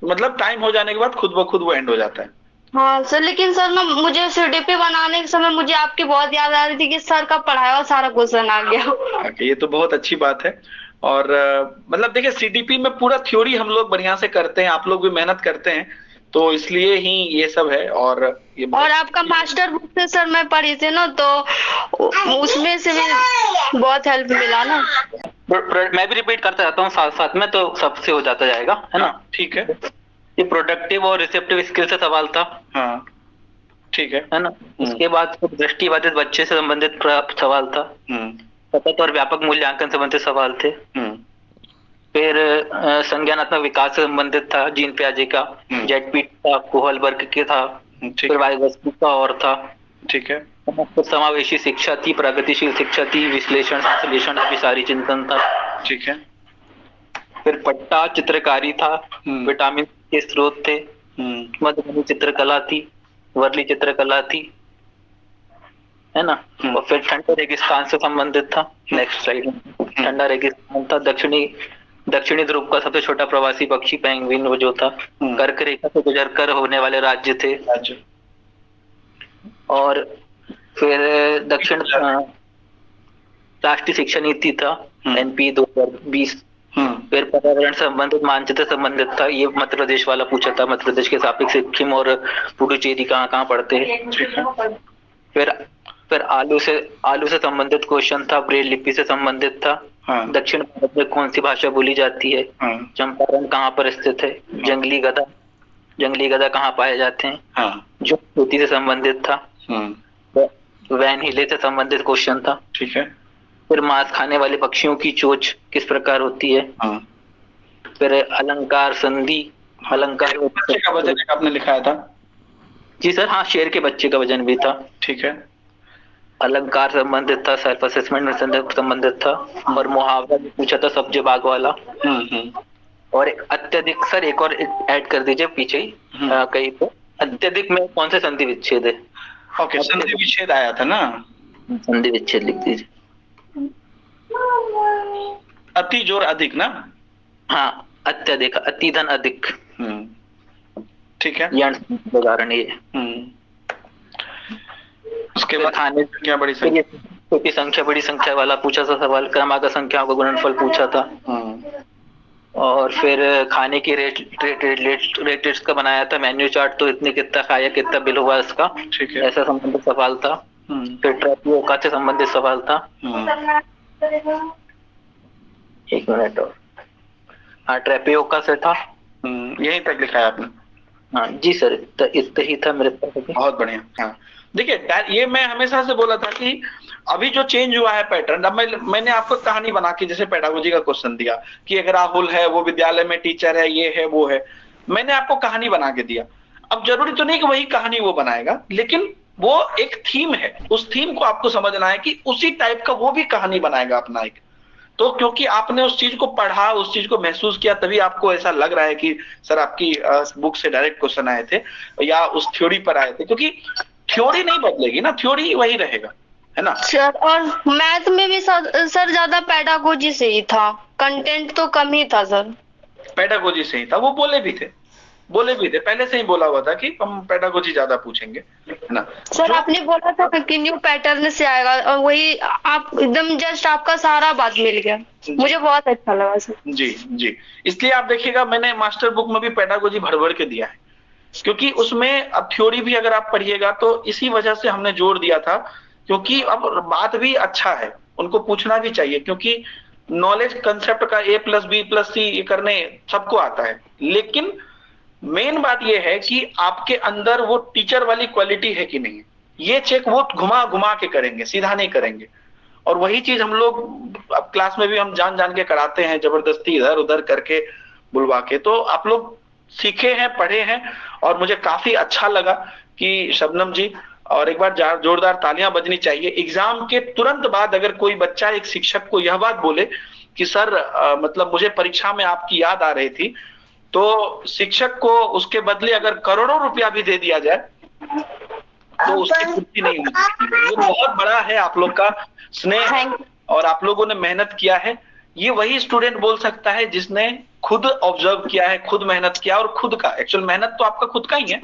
मतलब टाइम हो जाने के बाद खुद ब खुद वो एंड हो जाता है। हाँ सर, लेकिन सर ना मुझे सीडीपी बनाने के समय मुझे आपकी बहुत याद आ रही थी कि सर का पढ़ाया हुआ सारा क्वेश्चन आ गया। ओके, ये तो बहुत अच्छी बात है। और मतलब देखिए सीडीपी में पूरा थ्योरी हम लोग बढ़िया से करते हैं, आप लोग भी मेहनत करते हैं, तो इसलिए ही ये सब है। और ये और आपका मास्टर बुक से सर मैं पढ़ी थी ना, तो उसमें से भी बहुत हेल्प मिला ना। मैं भी रिपीट करता रहता हूँ साथ साथ में, तो सबसे हो जाता जाएगा, है ना। हाँ ठीक है। ये प्रोडक्टिव और रिसेप्टिव स्किल से सवाल था, हाँ ठीक है ना। उसके बाद दृष्टिबाधित बच्चे से संबंधित सवाल था। सतत और व्यापक मूल्यांकन से संबंधित सवाल थे। फिर संज्ञानात्मक विकास से संबंधित था, जीन पियाजे का। जेडपीट था, कोहलबर्ग के था। फिर वाइगोत्स्की का और था। ठीक है। फिर समावेशी शिक्षा थी, प्रगतिशील शिक्षा थी, विश्लेषण संश्लेषण विचारी चिंतन था। ठीक है। फिर पट्टा चित्रकारी था, विटामिन के स्रोत थे, मधुबनी चित्रकला थी, वर्ली चित्रकला थी, है ना। और फिर ठंडे रेगिस्तान से संबंधित था। नेक्स्ट स्लाइड में ठंडा रेगिस्तान था, दक्षिणी ध्रुव का सबसे छोटा प्रवासी पक्षी पेंगुइन वो जो था, कर्क रेखा से गुजरकर होने वाले राज्य थे। और फिर दक्षिण राष्ट्रीय शिक्षा नीति था, एनपी 2020। फिर पर्यावरण संबंधित मानचित्र संबंधित था, ये मध्य प्रदेश वाला पूछा था, मध्य प्रदेश के सापेक्ष सिक्किम और पुडुचेरी कहाँ कहाँ पड़ते हैं। फिर आलू से संबंधित क्वेश्चन था, ब्रेल लिपि से संबंधित था। दक्षिण भारत में कौन सी भाषा बोली जाती है, चंपारण कहाँ पर स्थित है, जंगली गधा कहाँ पाए जाते हैं, जो खेती से संबंधित था। वैन हिले से संबंधित क्वेश्चन था। ठीक है। फिर मांस खाने वाले पक्षियों की चोंच किस प्रकार होती है। फिर अलंकार संधि, अलंकार बच्चे का वजन एक आपने लिखाया था। जी सर, हाँ, शेर के बच्चे का वजन भी था। ठीक है। अलंकार संबंधित था, सेल्फ असेसमेंट में संबंधित था। और मुहावरा भी पूछा था, सब्जे बाग वाला। और अत्यधिक सर एक और ऐड कर दीजिए पीछे ही कहीं पे, अत्यधिक में कौन से संधि विच्छेद है। ओके, संधि विच्छेद आया था ना, संधि विच्छेद लिख दीजिए। अति जोर अधिक ना। हाँ, अत्यधिक, अति धन अधिक। ठीक है, उदाहरण ये। उसके बाद खाने क्या बड़ी संख्या, छोटी संख्या बड़ी संख्या वाला पूछा था सवाल, क्रमागत संख्याओं का गुणनफल पूछा था। और फिर खाने की रेट का बनाया था मेन्यू चार्ट, तो इतने कितना खाया, कितना बिल हुआ इसका, ऐसा संबंधित सवाल था। फिर ट्रैपियोका से संबंधित सवाल था। एक मिनट और, हाँ, ट्रैपियोका से था। यहीं तक लिखा है आपने। हाँ जी सर, इतना ही था मेरे पास। बहुत बढ़िया। हाँ देखिए, ये मैं हमेशा से बोला था कि अभी जो चेंज हुआ है पैटर्न, अब मैंने आपको कहानी बना के जैसे पेडागोजी का क्वेश्चन दिया कि एक राहुल है, वो विद्यालय में टीचर है, ये है वो है, मैंने आपको कहानी बना के दिया। अब जरूरी तो नहीं कि वही कहानी वो बनाएगा, लेकिन वो एक थीम है, उस थीम को आपको समझना है कि उसी टाइप का वो भी कहानी बनाएगा अपना एक। तो क्योंकि आपने उस चीज को पढ़ा, उस चीज को महसूस किया, तभी आपको ऐसा लग रहा है कि सर आपकी बुक से डायरेक्ट क्वेश्चन आए थे या उस थ्योरी पर आए थे, क्योंकि थ्योरी नहीं बदलेगी ना, थ्योरी वही रहेगा, है ना सर। और मैथ में भी सर ज्यादा पेडागोजी से ही था, कंटेंट तो कम ही था सर। पेडागोजी से ही था, वो बोले भी थे, पहले से ही बोला हुआ था कि हम पेडागोजी ज्यादा पूछेंगे, है ना। सर आपने बोला था कि न्यू पैटर्न से आएगा, और वही आप एकदम जस्ट आपका सारा बात मिल गया, मुझे बहुत अच्छा लगा सर। जी, इसलिए आप देखिएगा मैंने मास्टर बुक में भी पेडागोजी भर भर के दिया है, क्योंकि उसमें अब थ्योरी भी अगर आप पढ़िएगा तो इसी वजह से हमने जोड़ दिया था, क्योंकि अब बात भी अच्छा है, उनको पूछना भी चाहिए, क्योंकि नॉलेज कंसेप्ट का A+B+C करने सबको आता है, लेकिन मेन बात यह है कि आपके अंदर वो टीचर वाली क्वालिटी है कि नहीं, ये चेक वो घुमा घुमा के करेंगे, सीधा नहीं करेंगे। और वही चीज हम लोग अब क्लास में भी हम जान जान के कराते हैं, जबरदस्ती इधर उधर करके बुलवा के। तो आप लोग सीखे हैं, पढ़े हैं, और मुझे काफी अच्छा लगा कि शबनम जी, और एक बार जोरदार तालियां बजनी चाहिए। एग्जाम के तुरंत बाद अगर कोई बच्चा एक शिक्षक को यह बात बोले कि सर मतलब मुझे परीक्षा में आपकी याद आ रही थी, तो शिक्षक को उसके बदले अगर करोड़ों रुपया भी दे दिया जाए तो उसकी पूर्ति नहीं होती। ये बहुत बड़ा है आप लोग का स्नेह, और आप लोगों ने मेहनत किया है, ये वही स्टूडेंट बोल सकता है जिसने खुद ऑब्जर्व किया है, खुद मेहनत किया, और खुद का एक्चुअल मेहनत तो आपका खुद का ही है,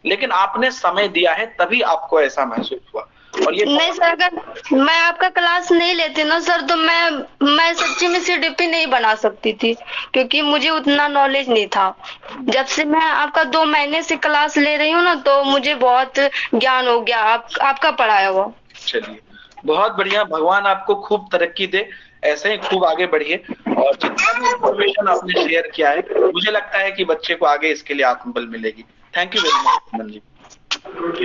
लेकिन आपने समय दिया है तभी आपको ऐसा महसूस हुआ। और ये नहीं सर, अगर मैं आपका क्लास नहीं लेती ना सर, तो मैं सच्ची में सीडीपी नहीं बना सकती थी, क्योंकि मुझे उतना नॉलेज नहीं था। जब से मैं आपका 2 महीने से क्लास ले रही हूँ ना, तो मुझे बहुत ज्ञान हो गया आपका पढ़ाया हुआ। चलिए, बहुत बढ़िया, भगवान आपको खूब तरक्की दे, ऐसे ही खूब आगे बढ़िए। और जितना भी इंफॉर्मेशन आपने शेयर किया है, मुझे लगता है कि बच्चे को आगे इसके लिए आत्मबल मिलेगी। Thank you very much Suman ji.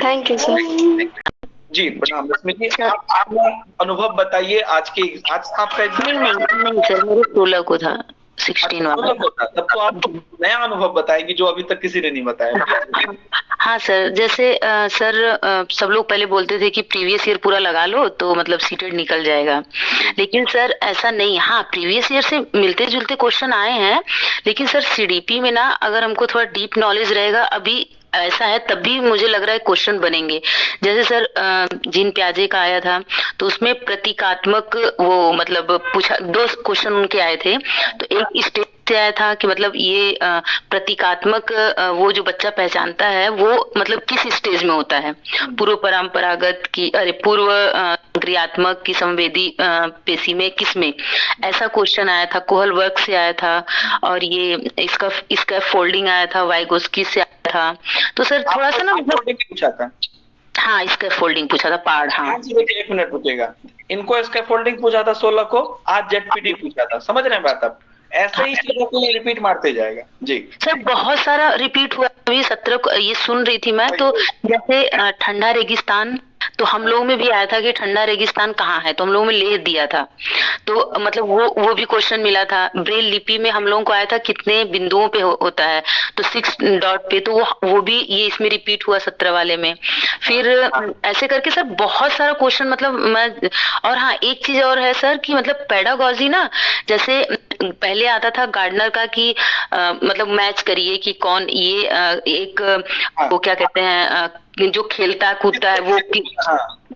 Thank you sir. जी प्रणाम रश्मि जी, आप अपना अनुभव बताइए। आज था आपका एग्जाम? नहीं सर, मेरे 16 को था, 16 वाला। तब तो आप नया अनुभव बताएगी जो अभी तक किसी ने नहीं बताया। हाँ सर, जैसे सर सब लोग पहले बोलते थे कि प्रीवियस ईयर पूरा लगा लो तो मतलब सीटेड निकल जाएगा, लेकिन सर ऐसा नहीं। हाँ, प्रीवियस ईयर से मिलते जुलते क्वेश्चन आए हैं, लेकिन सर सीडीपी में ना अगर हमको थोड़ा डीप नॉलेज रहेगा, अभी ऐसा है तब भी मुझे लग रहा है क्वेश्चन बनेंगे। जैसे सर जीन प्याजे का आया था, तो उसमें प्रतीकात्मक वो मतलब पूछा, 2 क्वेश्चन उनके आए थे। तो एक स्टेज से आया था कि मतलब ये प्रतीकात्मक वो जो बच्चा पहचानता है वो मतलब किस स्टेज में होता है, पूर्व परंपरागत की, अरे पूर्व क्रियात्मक की, संवेदी पेशी में, किस में, ऐसा क्वेश्चन आया था। कोहल वर्क से आया था, और ये इसका फोल्डिंग आया था, वाइगोस्की से आया था। तो सर थोड़ा सा ना मतलब पूछा था। हाँ, इसका फोल्डिंग पूछा था, पार्ट। हाँ, 1 मिनट रुकेगा। इनको इसका फोल्डिंग पूछा था 16 को, आज जेडपीटी पूछा था। समझ रहे हैं बात आप? ऐसे ही चीजों को रिपीट मारते जाएगा। जी सर, बहुत सारा रिपीट हुआ। अभी 17 को ये सुन रही थी मैं, तो जैसे ठंडा रेगिस्तान, तो हम लोगों में भी आया था कि ठंडा रेगिस्तान कहाँ है, तो हम लोगों में ले दिया था। तो मतलब वो भी क्वेश्चन मिला था। ब्रेल लिपि में हम लोगों को आया था कितने बिंदुओं पे होता है, तो 6 डॉट पे, तो वो भी ये इसमें रिपीट हुआ 17 वाले में। फिर ऐसे करके सर बहुत सारा क्वेश्चन मतलब मैं। और हाँ, एक चीज और है सर कि मतलब पेडागॉजी ना, जैसे पहले आता था गार्डनर का कि मतलब मैच करिए कि कौन ये एक वो क्या कहते हैं जो खेलता कूदता है वो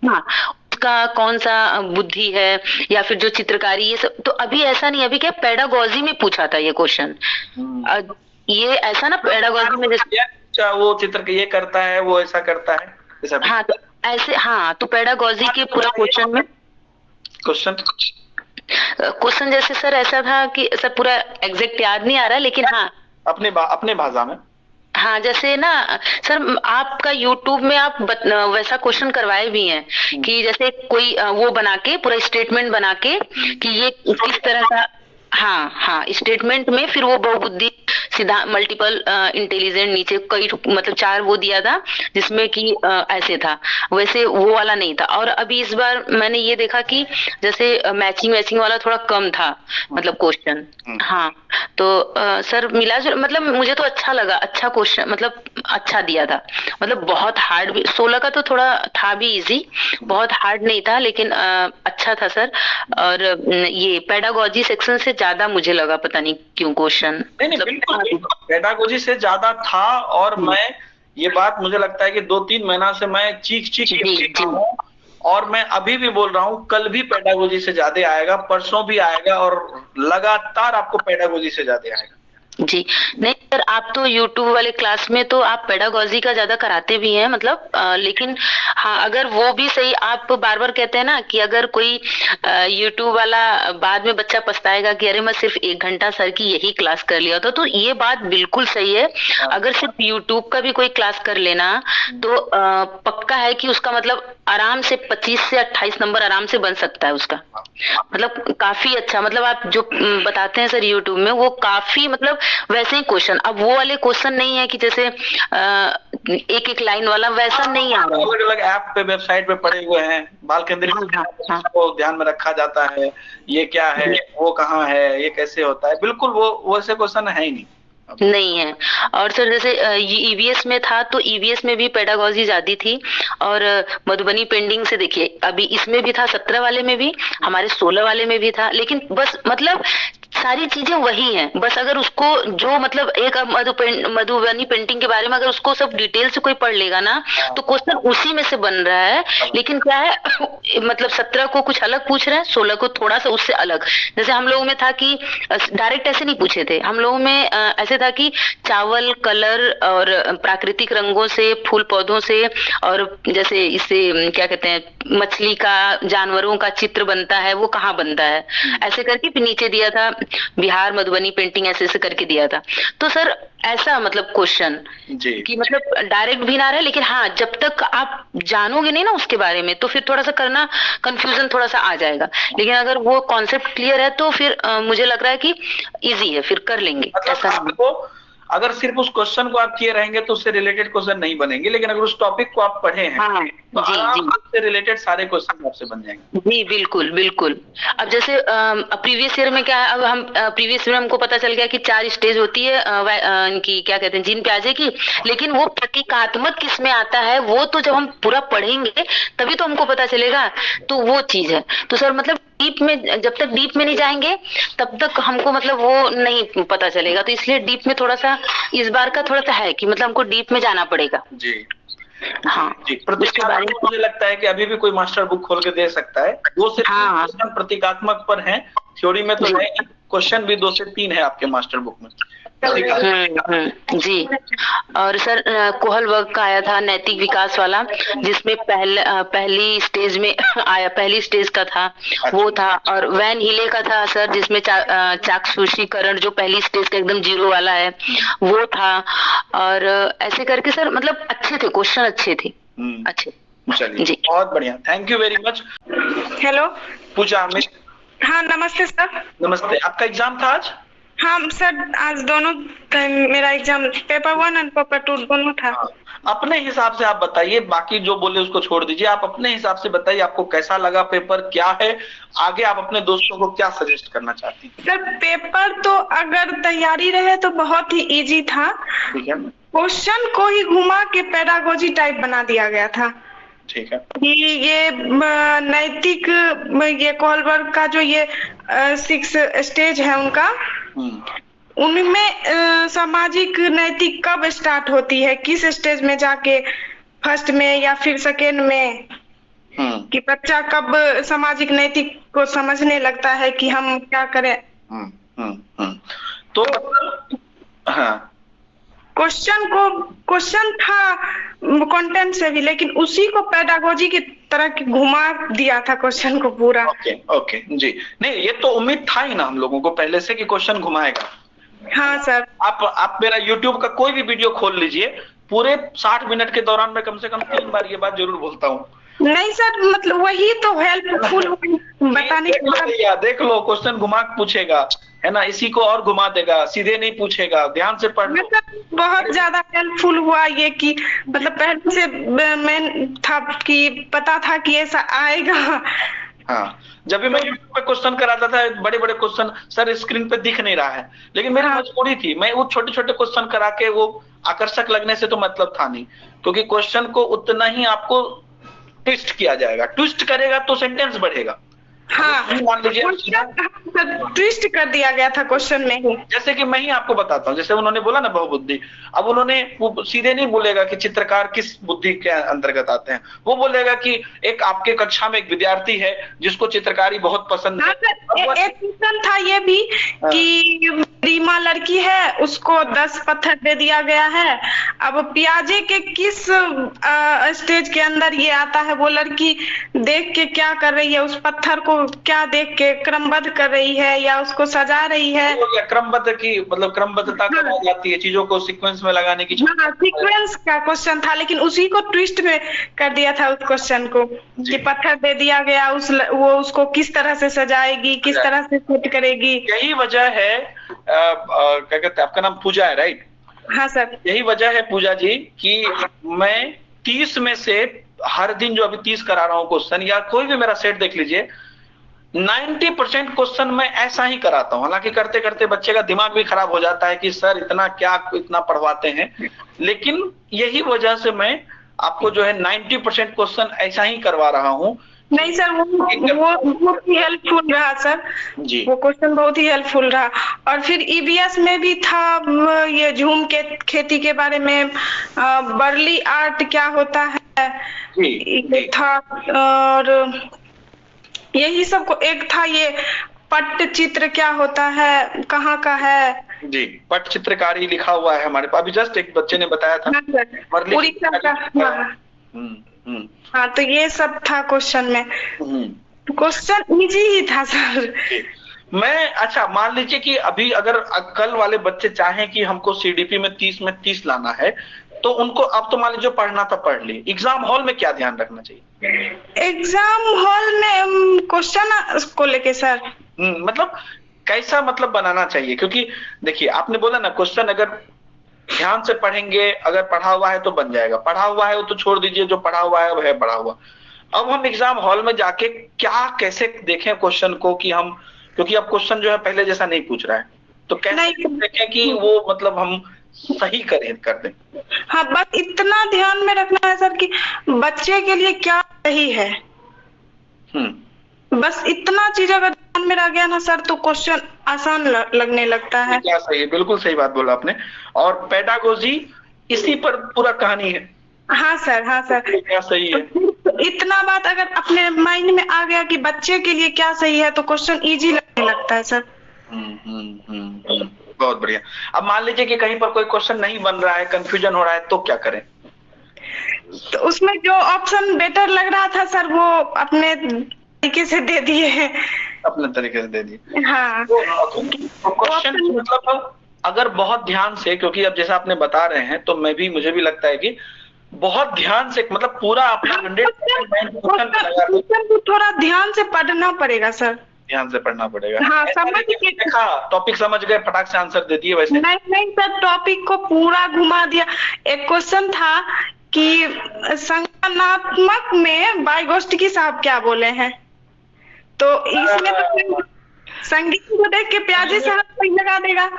हाँ, उसका कौन सा बुद्धि है, या फिर जो चित्रकारी, ये सब। तो अभी ऐसा नहीं, अभी क्या पेडागॉजी में पूछा था ये क्वेश्चन। ये ऐसा ना पेडागॉजी में जैसे वो चित्र ये करता है, वो ऐसा करता है। हाँ, तो ऐसे। हाँ, तो पेडागॉजी के पूरा क्वेश्चन में क्वेश्चन जैसे सर ऐसा था कि सर पूरा एग्जैक्ट याद नहीं आ रहा, लेकिन हाँ अपने भाषा में। हाँ, जैसे ना सर आपका YouTube में आप वैसा क्वेश्चन करवाए भी हैं कि जैसे कोई वो बना के पूरा स्टेटमेंट बना के कि ये किस तरह का। हाँ, स्टेटमेंट में फिर वो बहुबुद्धि सीधा मल्टीपल इंटेलिजेंट नीचे कई मतलब 4 वो दिया था, जिसमें कि ऐसे था, वैसे वो वाला नहीं था। और अभी इस बार मैंने ये देखा कि जैसे मैचिंग वाला थोड़ा कम था मतलब क्वेश्चन। हाँ, तो सर मिला जो मतलब मुझे तो अच्छा लगा, अच्छा क्वेश्चन मतलब अच्छा दिया था। मतलब बहुत हार्ड भी 16 का तो थोड़ा था भी इजी, बहुत हार्ड नहीं था, लेकिन अच्छा था सर। और ये पेडागॉजी सेक्शन से ज्यादा मुझे लगा, पता नहीं क्यों क्वेश्चन। नहीं, बिल्कुल पेडागोजी से ज्यादा था। और मैं ये बात मुझे लगता है कि 2-3 महीना से मैं चीख के हूँ, और मैं अभी भी बोल रहा हूँ, कल भी पेडागोजी से ज्यादा आएगा, परसों भी आएगा, और लगातार आपको पेडागोजी से ज्यादा आएगा। जी नहीं सर, आप तो YouTube वाले क्लास में तो आप पेडागॉजी का ज्यादा कराते भी हैं मतलब लेकिन हाँ, अगर वो भी सही, आप बार बार कहते हैं ना कि अगर कोई YouTube वाला बाद में बच्चा पछताएगा कि अरे मैं सिर्फ 1 घंटा सर की यही क्लास कर लिया था, तो ये बात बिल्कुल सही है। अगर सिर्फ YouTube का भी कोई क्लास कर लेना तो पक्का है कि उसका मतलब आराम से 25 से 28 नंबर आराम से बन सकता है उसका। मतलब काफी अच्छा, मतलब आप जो बताते हैं सर YouTube में वो काफी मतलब वैसे ही क्वेश्चन। अब वो वाले क्वेश्चन नहीं है कि जैसे एक एक लाइन वाला, वैसा नहीं आ रहा है। अलग अलग ऐप पे, वेबसाइट पे पड़े हुए हैं, बाल केंद्रित को ध्यान में रखा जाता है, ये क्या है, वो कहाँ है, ये कैसे होता है, बिल्कुल वो ऐसे क्वेश्चन है ही नहीं है। और सर जैसे ईवीएस में था तो ईवीएस में भी पेडागॉजी ज्यादा थी, और मधुबनी पेंडिंग से देखिए अभी इसमें भी था, 17 वाले में भी, हमारे 16 वाले में भी था, लेकिन बस मतलब सारी चीजें वही हैं, बस अगर उसको जो मतलब एक मधुबनी पेंटिंग के बारे में अगर उसको सब डिटेल से कोई पढ़ लेगा ना तो क्वेश्चन उसी में से बन रहा है। लेकिन क्या है मतलब 17 को कुछ अलग पूछ रहे हैं, 16 को थोड़ा सा उससे अलग। जैसे हम लोगों में था कि डायरेक्ट ऐसे नहीं पूछे थे, हम लोगों में ऐसे था कि चावल, कलर और प्राकृतिक रंगों से, फूल पौधों से, और जैसे इससे क्या कहते हैं मछली का, जानवरों का चित्र बनता है, वो कहाँ बनता है, ऐसे करके फिर नीचे दिया था बिहार मधुबनी पेंटिंग ऐसे ऐसे करके दिया था। तो सर ऐसा मतलब क्वेश्चन कि मतलब डायरेक्ट भी ना रहे, लेकिन हाँ जब तक आप जानोगे नहीं ना उसके बारे में तो फिर थोड़ा सा करना कंफ्यूजन थोड़ा सा आ जाएगा। लेकिन अगर वो कॉन्सेप्ट क्लियर है तो फिर मुझे लग रहा है कि इजी है, फिर कर लेंगे। ऐसा आपको अगर सिर्फ उस क्वेश्चन को आप किए रहेंगे तो उससे रिलेटेड क्वेश्चन नहीं बनेंगे, लेकिन अगर उस टॉपिक को आप पढ़े हैं हाँ, तो उससे रिलेटेड सारे क्वेश्चन आपसे बन जाएंगे। जी बिल्कुल बिल्कुल। अब जैसे प्रीवियस ईयर में क्या है, अब हम प्रीवियस ईयर में हमको पता चल गया कि 4 स्टेज होती है इनकी क्या कहते हैं जीन प्याजे की, लेकिन वो प्रतीकात्मक किस में आता है वो तो जब हम पूरा पढ़ेंगे तभी तो हमको पता चलेगा। तो वो चीज है। तो सर मतलब डीप में, जब तक डीप में नहीं जाएंगे तब तक हमको मतलब वो नहीं पता चलेगा। तो इसलिए डीप में थोड़ा सा इस बार का थोड़ा सा है कि मतलब हमको डीप में जाना पड़ेगा। जी हाँ जी। प्रतीकात्मक मुझे लगता है कि अभी भी कोई मास्टर बुक खोल के दे सकता है। 2 से 3 क्वेश्चन प्रतीकात्मक पर हैं, थ्योरी में तो है, क्वेश्चन भी 2 से 3 है आपके मास्टर बुक में। जी। और सर कोहल वर्ग का आया था नैतिक विकास वाला, जिसमें पहली स्टेज में आया, पहली स्टेज का था वो था। और वैन हिले का था सर जिसमें चाक्षुषीकरण जो पहली स्टेज का एकदम 0 वाला है वो था। और ऐसे करके सर मतलब अच्छे थे क्वेश्चन, अच्छे थे अच्छे। चलिए जी, बहुत बढ़िया, thank you very much. Hello Pooja Amit. हाँ नमस्ते सर। नमस्ते। आपका एग्जाम था आज? हाँ सर आज दोनों मेरा एग्जाम पेपर 1 और पेपर 2 दोनों था। अपने हिसाब से आप बताइए, बाकी जो बोले उसको छोड़ दीजिए, आप अपने हिसाब से बताइए आपको कैसा लगा पेपर, क्या है आगे आप अपने दोस्तों को क्या सजेस्ट करना चाहती हैं? सर पेपर तो अगर तैयारी रहे तो बहुत ही इजी था। ठीक है। क्वेश्चन को ही घुमा के पेडागोजी टाइप बना दिया गया था। ठीक है। ये नैतिक, ये कोहलबर्ग का जो ये 6 स्टेज है उनका, उनमें सामाजिक नैतिक कब स्टार्ट होती है, किस स्टेज में जाके, फर्स्ट में या फिर सेकेंड में, कि बच्चा कब सामाजिक नैतिक को समझने लगता है कि हम क्या करें। तो हाँ क्वेश्चन था कंटेंट से भी, लेकिन उसी को पेडागोजी की तरह घुमा दिया था क्वेश्चन को पूरा। ओके जी। नहीं ये तो उम्मीद था ही ना हम लोगों को पहले से कि क्वेश्चन घुमाएगा। हाँ सर। आप मेरा YouTube का कोई भी वीडियो खोल लीजिए, पूरे 60 मिनट के दौरान मैं कम से कम 3 बार ये बात जरूर बोलता हूँ। नहीं सर मतलब वही तो हेल्पफुल बताने के लिए। देख लो क्वेश्चन घुमा पूछेगा है ना, इसी को और घुमा देगा, सीधे नहीं पूछेगा, ध्यान से पढ़ लो। बहुत ज्यादा हेल्पफुल हुआ ये कि मतलब पहले से मैं था कि पता था कि ऐसा आएगा। हाँ जब भी मैं यूट्यूब पे क्वेश्चन कराता था बड़े बड़े क्वेश्चन सर स्क्रीन पे दिख नहीं रहा है, लेकिन मेरी मजबूरी थी, मैं वो छोटे छोटे क्वेश्चन करा के वो आकर्षक लगने से तो मतलब था नहीं, क्योंकि क्वेश्चन को उतना ही आपको ट्विस्ट किया जाएगा, ट्विस्ट करेगा तो सेंटेंस बढ़ेगा। हाँ मान लीजिए ट्विस्ट कर दिया गया था क्वेश्चन में ही। जैसे कि मैं ही आपको बताता हूँ, जैसे उन्होंने बोला ना बहुबुद्धि, अब उन्होंने वो सीधे नहीं बोलेगा कि चित्रकार किस बुद्धि के अंतर्गत आते हैं, वो बोलेगा कि एक आपके कक्षा में एक विद्यार्थी है जिसको चित्रकारी बहुत पसंद है। एक क्वेश्चन था ये भी कि रीमा लड़की है, उसको 10 पत्थर दे दिया गया है, अब पियाजे के किस स्टेज के अंदर ये आता है, वो लड़की देख के क्या कर रही है, उस पत्थर को क्या देख के क्रमबद्ध कर रही है या उसको सजा रही है। क्रमबद्ध की मतलब क्रमबद्धता कब आ जाती है, चीजों को सीक्वेंस में लगाने की। सीक्वेंस का क्वेश्चन था, लेकिन उसी को ट्विस्ट में कर दिया था उस क्वेश्चन को कि पत्थर दे दिया गया, वो उसको किस तरह से सजाएगी, किस तरह से सेट करेगी। यही वजह है क्या कहते हैं, आपका नाम पूजा है राइट? हाँ सर। यही वजह है पूजा जी कि मैं 30 में से हर दिन जो अभी 30 करा रहा हूँ क्वेश्चन, या कोई भी मेरा सेट देख लीजिए, 90% क्वेश्चन मैं ऐसा ही कराता हूँ। हालांकि करते करते बच्चे का दिमाग भी खराब हो जाता है कि सर इतना पढ़वाते हैं, लेकिन यही वजह से मैं आपको जो है 90% क्वेश्चन ऐसा ही करवा रहा हूँ नहीं सर, वो भी हेल्पफुल रहा सर जी। वो क्वेश्चन बहुत ही हेल्पफुल रहा। और फिर ईबीएस में भी था ये झूम के खेती के बारे में, बर्ली आर्ट क्या होता है ये था, और यही सब को एक था ये पट्टचित्र क्या होता है, कहाँ का है जी। पट चित्रकारी लिखा हुआ है हमारे पास, अभी जस्ट एक बच्चे ने बताया था। उड़ीसा का। हाँ, तो ये सब था क्वेश्चन में। क्वेश्चन इजी ही था सर। मैं अच्छा मान लीजिए कि अभी अगर कल वाले बच्चे चाहें कि हमको सीडीपी में 30 लाना है, तो उनको अब तो मान लीजिए पढ़ना था पढ़ ली, एग्जाम हॉल में क्या ध्यान रखना चाहिए? एग्जाम हॉल में क्वेश्चन को लेके सर मतलब कैसा मतलब बनाना चाहिए? क्योंकि देखिए आपने बोला ना, क्वेश्चन अगर ध्यान से पढ़ेंगे, अगर पढ़ा हुआ है तो बन जाएगा, पढ़ा हुआ है वो तो छोड़ दीजिए, जो पढ़ा हुआ है वो है पढ़ा हुआ। अब हम एग्जाम हॉल में जाके क्या कैसे देखें क्वेश्चन को कि हम, क्योंकि अब क्वेश्चन जो है पहले जैसा नहीं पूछ रहा है, तो कैसे देखें कि वो मतलब हम सही कर दें? हाँ, बस इतना ध्यान में रखना है सर कि बच्चे के लिए क्या सही है। बस इतना चीज अगर ध्यान में रह गया ना सर, तो क्वेश्चन आसान लगने लगता है। क्या सही है, बिल्कुल सही बात बोला आपने। और पेडागोजी इसी पर पूरा कहानी है। हाँ सर, हाँ सर, क्या सही है। तो इतना बात अगर अपने माइंड में आ गया कि बच्चे के लिए क्या सही है, तो क्वेश्चन इजी लगने लगता है सर। बहुत बढ़िया। अब मान लीजिए कि कहीं पर कोई क्वेश्चन नहीं बन रहा है, कंफ्यूजन हो रहा है, तो क्या करें? तो उसमें जो ऑप्शन बेटर लग रहा था सर, वो अपने तरीके से दे दिए हैं। अपने तरीके से दे दिए। हाँ। क्वेश्चन मतलब अगर बहुत ध्यान से, क्योंकि अब जैसा आपने बता रहे हैं, तो मुझे भी लगता है कि बहुत ध्यान से, मतलब पूरा अपना 100% को थोड़ा ध्यान से पढ़ना पड़ेगा सर। ध्यान से पढ़ना पड़ेगा। हाँ, समझ के देखा, टॉपिक समझ गए, फटाक से आंसर दे दिए वैसे? नहीं सर, टॉपिक को पूरा घुमा दिया। एक क्वेश्चन था कि संज्ञानात्मक में वाइगोत्स्की साहब क्या बोले हैं, तो इसमें तो संगीत को देख के प्याजे साहब सही लगा देगा।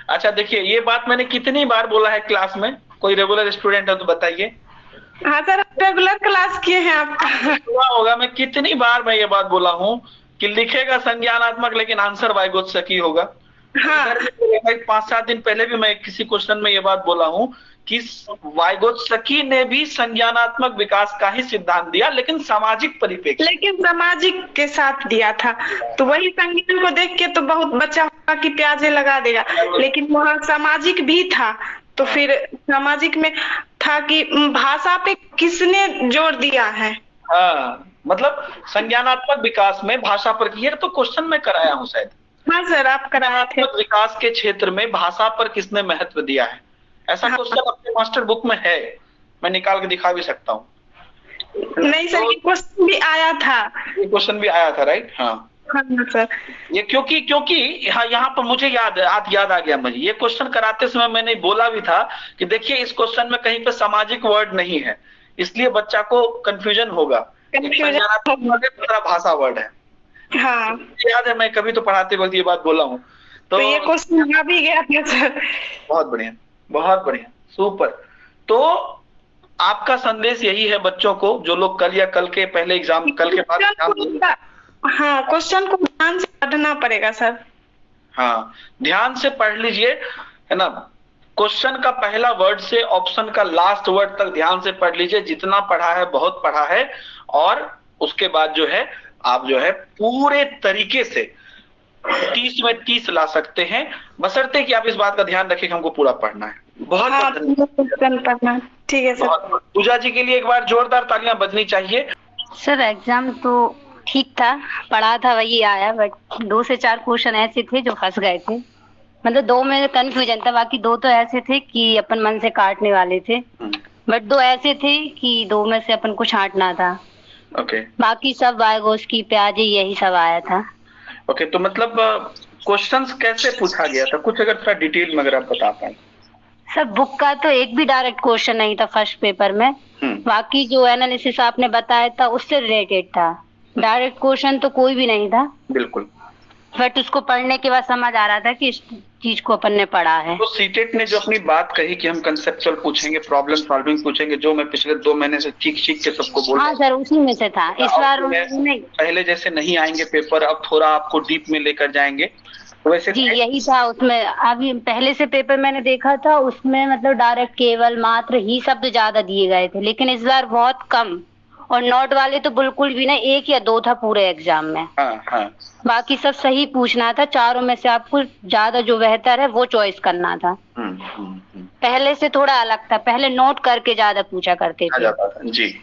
अच्छा देखिए, ये बात मैंने कितनी बार बोला है क्लास में, कोई रेगुलर स्टूडेंट है तो बताइए। हाँ सर, रेगुलर क्लास किए हैं आपका। होगा, मैं कितनी बार मैं ये बात बोला हूँ कि लिखेगा संज्ञानात्मक लेकिन आंसर वाइगोत्स्की होगा। हाँ। 5-7 दिन पहले भी मैं किसी क्वेश्चन में ये बात बोला हूँ कि वाइगोत्स्की ने भी संज्ञानात्मक विकास का ही सिद्धांत दिया, लेकिन सामाजिक परिप्रेक्ष्य, लेकिन सामाजिक के साथ दिया था। तो वही संज्ञान को देख के तो बहुत बच्चा होगा कि प्याजे लगा देगा, लेकिन वहाँ सामाजिक भी था। तो फिर सामाजिक में था कि भाषा पे किसने जोर दिया है। हाँ, मतलब संज्ञानात्मक विकास में भाषा पर, ये तो क्वेश्चन में कराया हूँ शायद। हाँ सर, आप कराए थे। विकास के क्षेत्र में भाषा पर किसने महत्व दिया है, ऐसा क्वेश्चन अपने मास्टर बुक में है, मैं निकाल के दिखा भी सकता हूँ। नहीं सर, ये क्वेश्चन भी आया था। ये क्वेश्चन भी आया था, राइट? हाँ सर, ये क्योंकि यहाँ पर मुझे याद आ गया मुझे, ये क्वेश्चन कराते समय मैंने बोला भी था कि देखिए इस क्वेश्चन में कहीं पे सामाजिक वर्ड नहीं है, इसलिए बच्चा को कंफ्यूजन होगा। दूसरा भाषा वर्ड है। हाँ, याद है, मैं कभी तो पढ़ाते वक्त ये बात बोला हूँ। तो ये क्वेश्चन आ भी गया था सर। बहुत बढ़िया, बहुत बढ़िया, सुपर। तो आपका संदेश यही है बच्चों को, जो लोग कल या कल के पहले एग्जाम, कल के बाद हाँ, क्वेश्चन को ध्यान से पढ़ना पड़ेगा सर। हाँ, ध्यान से पढ़ लीजिए, है ना। क्वेश्चन का पहला वर्ड से ऑप्शन का लास्ट वर्ड तक ध्यान से पढ़ लीजिए, जितना पढ़ा है बहुत पढ़ा है, और उसके बाद जो है आप जो है पूरे तरीके से 30 में 30 ला सकते हैं, बशर्ते कि आप इस बात का ध्यान रखें कि हमको पूरा पढ़ना है। बहुत पढ़ना, ठीक है सर। पूजा जी के लिए एक बार जोरदार तालियां बजनी चाहिए। सर एग्जाम तो ठीक था, पढ़ा था वही आया, बट 2 से 4 क्वेश्चन ऐसे थे जो फंस गए थे। मतलब 2 में कंफ्यूजन था, बाकी 2 तो ऐसे थे कि अपन मन से काटने वाले थे, बट 2 ऐसे थे कि 2 में से अपन को छांटना था। ओके। बाकी सब वाइगोत्स्की, प्याजे, यही सब आया था। ओके, तो मतलब क्वेश्चंस कैसे पूछा गया था, कुछ अगर थोड़ा डिटेल में अगर आप बता पाएं। सर बुक का तो एक भी डायरेक्ट क्वेश्चन नहीं था फर्स्ट पेपर में, बाकी जो एनालिसिस आपने बताया था उससे रिलेटेड था, डायरेक्ट क्वेश्चन तो कोई भी नहीं था। बिल्कुल। बट उसको पढ़ने के बाद समझ आ रहा था कि इस चीज को अपन ने पढ़ा है। तो सीटेट ने जो अपनी बात कही कि हम कंसेप्चुअल पूछेंगे, प्रॉब्लम सॉल्विंग पूछेंगे, जो मैं पिछले 2 महीने से चीख के सबको बोल रहा हाँ सर, उसी में से था। इस बार उन्होंने पहले जैसे नहीं आएंगे पेपर, अब थोड़ा आपको डीप में लेकर जाएंगे, वैसे जी यही था उसमें। अभी पहले से पेपर मैंने देखा था, उसमें मतलब डायरेक्ट केवल मात्र ही शब्द ज्यादा दिए गए थे, लेकिन इस बार बहुत कम, और नोट वाले तो बिल्कुल भी नहीं, 1 या 2 था पूरे एग्जाम में। हाँ। बाकी सब सही पूछना था, चारों में से आपको ज्यादा जो बेहतर है वो चॉइस करना था। पहले से थोड़ा अलग था, पहले नोट करके ज्यादा पूछा करते थे जी,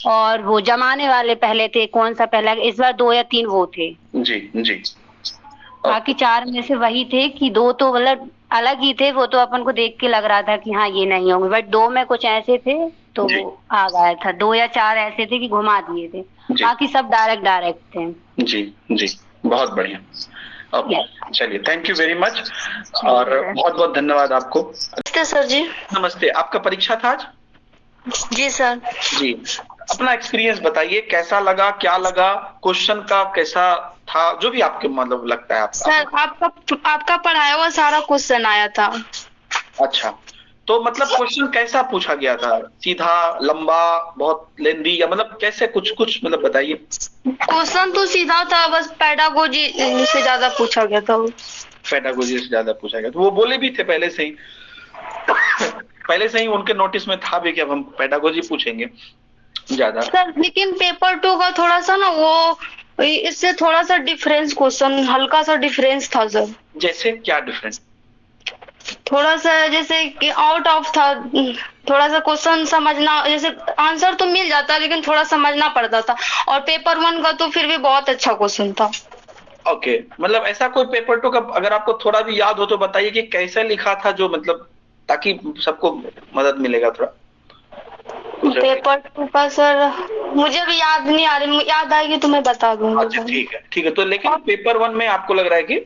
और वो जमाने वाले पहले थे, कौन सा पहला, इस बार 2 या 3 वो थे जी। बाकी 4 में से वही थे कि 2 तो मतलब अलग ही थे, वो तो अपन को देख के लग रहा था कि हाँ ये नहीं होंगे, बट 2 में कुछ ऐसे थे तो वो आ गया था। 2 या 4 ऐसे थे कि घुमा दिए थे, बाकी सब डायरेक्ट थे। जी, बहुत बढ़िया। चलिए, थैंक यू वेरी मच और बहुत बहुत धन्यवाद आपको। नमस्ते सर जी। नमस्ते, आपका परीक्षा था आज? जी सर। जी, अपना एक्सपीरियंस बताइए, कैसा लगा, क्या लगा, क्वेश्चन का कैसा था, जो भी आपके मतलब लगता है आपका। सर आपका पढ़ाया हुआ सारा क्वेश्चन आया था। अच्छा, तो मतलब क्वेश्चन कैसा पूछा गया था? सीधा, लंबा, बहुत लेंदी, या मतलब कैसे, कुछ मतलब बताइए। क्वेश्चन तो सीधा था, बस पेडागोजी से ज्यादा पूछा गया था। पेडागोजी से ज्यादा पूछा गया, तो वो बोले भी थे पहले से ही उनके नोटिस में था भी कि अब हम पेडागोजी पूछेंगे ज्यादा। सर लेकिन पेपर 2 का थोड़ा सा ना वो इससे थोड़ा सा डिफरेंस क्वेश्चन, हल्का सा डिफरेंस था सर। जैसे क्या डिफरेंस? थोड़ा सा जैसे कि आउट ऑफ था, थोड़ा सा क्वेश्चन समझना, जैसे आंसर तो मिल जाता लेकिन थोड़ा समझना पड़ता था, और पेपर 1 का तो फिर भी बहुत अच्छा क्वेश्चन था। ओके, मतलब ऐसा कोई पेपर 2 का अगर आपको थोड़ा भी याद हो तो बताइए कि कैसे लिखा था, जो मतलब ताकि सबको मदद मिलेगा थोड़ा। पेपर 2 का सर मुझे भी याद नहीं आ रही, याद आएगी तो मैं बता दूंगा। अच्छा ठीक है, तो लेकिन पेपर 1 में आपको लग रहा है कि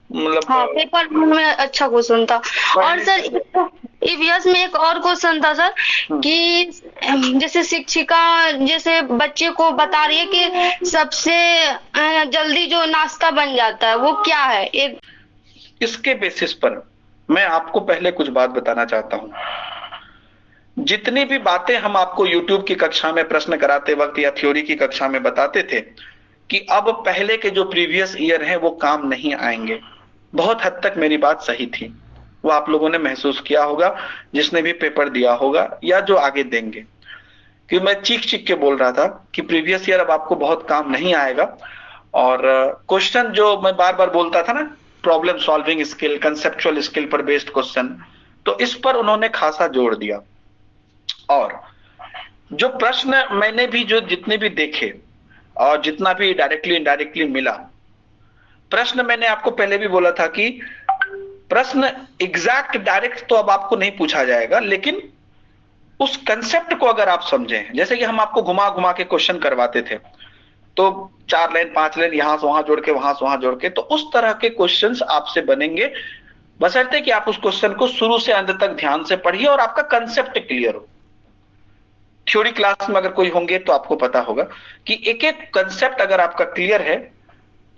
मतलब हाँ पेपर 1 में अच्छा क्वेश्चन था। और सर ईवीएस में एक और क्वेश्चन था सर कि जैसे शिक्षिका जैसे बच्चे को बता रही है कि सबसे जल्दी जो नाश्ता बन जाता है वो क्या है, एक इसके बेसिस पर मैं आपको पहले कुछ बात बताना चाहता हूँ। जितनी भी बातें हम आपको YouTube की कक्षा में प्रश्न कराते वक्त या थ्योरी की कक्षा में बताते थे कि अब पहले के जो प्रीवियस ईयर हैं वो काम नहीं आएंगे, बहुत हद तक मेरी बात सही थी। वो आप लोगों ने महसूस किया होगा, जिसने भी पेपर दिया होगा या जो आगे देंगे, कि मैं चीख के बोल रहा था कि प्रीवियस ईयर अब आपको बहुत काम नहीं आएगा। और क्वेश्चन जो मैं बार बार बोलता था ना, problem solving skill, conceptual skill पर बेस्ड क्वेश्चन, तो इस पर उन्होंने खासा जोर दिया। और जो प्रश्न मैंने भी जो जितने भी देखे और जितना भी डायरेक्टली इनडायरेक्टली मिला, प्रश्न मैंने आपको पहले भी बोला था कि प्रश्न एग्जैक्ट डायरेक्ट तो अब आपको नहीं पूछा जाएगा, लेकिन उस कंसेप्ट को अगर आप समझें, जैसे कि हम आपको घुमा घुमा के क्वेश्चन करवाते थे, तो 4 लाइन 5 लाइन यहां से वहां जोड़ के वहां से वहां जोड़ के, तो उस तरह के क्वेश्चंस आपसे बनेंगे, बशर्ते कि आप उस क्वेश्चन को शुरू से अंत तक ध्यान से पढ़िए और आपका कंसेप्ट क्लियर हो। थ्योरी क्लास में अगर कोई होंगे तो आपको पता होगा कि एक एक कंसेप्ट अगर आपका क्लियर है,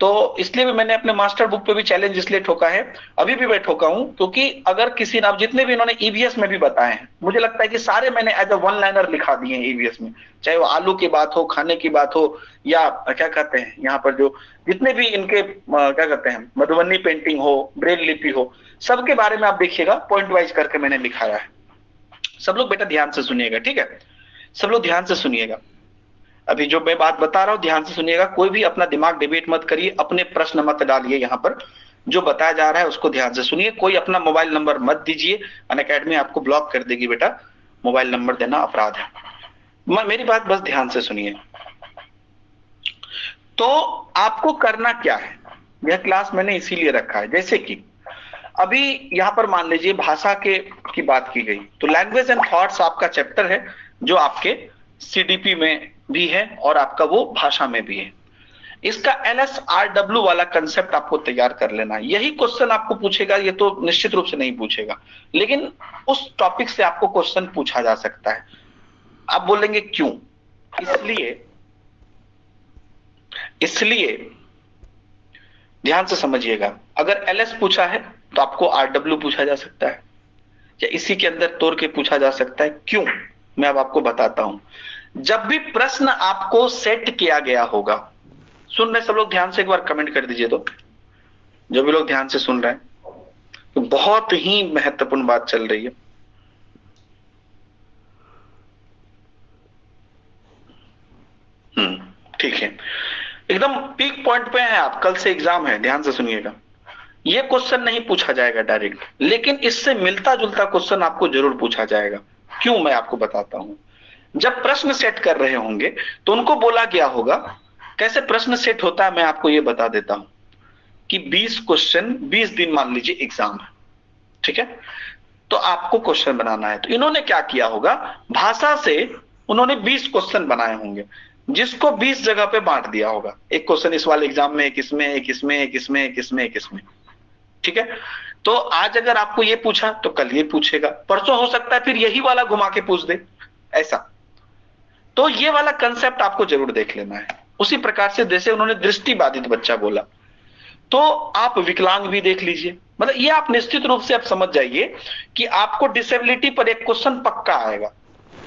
तो इसलिए भी मैंने अपने मास्टर बुक पे भी चैलेंज इसलिए ठोका है, अभी भी मैं ठोका हूं, क्योंकि अगर किसी ने, जितने भी इन्होंने ईवीएस में भी बताए हैं, मुझे लगता है कि सारे मैंने एज अ वन लाइनर लिखा दिए हैं ईवीएस में, चाहे वो आलू की बात हो, खाने की बात हो, या क्या कहते हैं यहाँ पर जो जितने भी इनके क्या कहते हैं मधुबनी पेंटिंग हो, ब्रेल लिपि हो, सबके बारे में आप देखिएगा पॉइंट वाइज करके मैंने लिखाया है। सब लोग बेटा ध्यान से सुनिएगा, ठीक है? सब लोग ध्यान से सुनिएगा, अभी जो मैं बात बता रहा हूं ध्यान से सुनिएगा, कोई भी अपना दिमाग डिबेट मत करिए, अपने प्रश्न मत डालिए, यहाँ पर जो बताया जा रहा है उसको ध्यान से सुनिए, कोई अपना मोबाइल नंबर मत दीजिए, अनअकैडमी आपको ब्लॉक कर देगी बेटा, मोबाइल नंबर देना अपराध है। मेरी बात बस ध्यान से सुनिए। तो आपको करना क्या है, यह क्लास मैंने इसीलिए रखा है, जैसे कि अभी यहाँ पर मान लीजिए भाषा की बात की गई, तो लैंग्वेज एंड थॉट्स आपका चैप्टर है जो आपके सीडीपी में भी है और आपका वो भाषा में भी है। इसका LSRW वाला कंसेप्ट आपको तैयार कर लेना है। यही क्वेश्चन आपको पूछेगा, ये तो निश्चित रूप से नहीं पूछेगा, लेकिन उस टॉपिक से आपको क्वेश्चन पूछा जा सकता है। आप बोलेंगे क्यों? इसलिए ध्यान से समझिएगा, अगर एलएस पूछा है तो आपको आरडब्ल्यू पूछा जा सकता है या इसी के अंदर तोड़ के पूछा जा सकता है। क्यों, मैं अब आपको बताता हूं। जब भी प्रश्न आपको सेट किया गया होगा, सुन रहे सब लोग ध्यान से एक बार कमेंट कर दीजिए, तो जो भी लोग ध्यान से सुन रहे हैं, तो बहुत ही महत्वपूर्ण बात चल रही है। ठीक है, एकदम पीक पॉइंट पे हैं आप, कल से एग्जाम है, ध्यान से सुनिएगा। ये क्वेश्चन नहीं पूछा जाएगा डायरेक्ट, लेकिन इससे मिलता जुलता क्वेश्चन आपको जरूर पूछा जाएगा। क्यों, मैं आपको बताता हूं। जब प्रश्न सेट कर रहे होंगे तो उनको बोला गया होगा, कैसे प्रश्न सेट होता है मैं आपको ये बता देता हूं कि 20 क्वेश्चन 20 दिन मान लीजिए एग्जाम है, ठीक है, तो आपको क्वेश्चन बनाना है। तो इन्होंने क्या किया होगा, भाषा से उन्होंने 20 क्वेश्चन बनाए होंगे, जिसको 20 जगह पे बांट दिया होगा। एक क्वेश्चन इस वाले एग्जाम में, एक इसमें, एक इसमें, एक इसमें, एक इसमें, एक इसमें, ठीक है। तो आज अगर आपको ये पूछा तो कल ये पूछेगा, परसों हो सकता है फिर यही वाला घुमा के पूछ दे, ऐसा। तो ये वाला कंसेप्ट आपको जरूर देख लेना है। उसी प्रकार से जैसे उन्होंने दृष्टि बाधित बच्चा बोला, तो आप विकलांग भी देख लीजिए। मतलब ये आप निश्चित रूप से आप समझ जाइए कि आपको डिसेबिलिटी पर एक क्वेश्चन पक्का आएगा।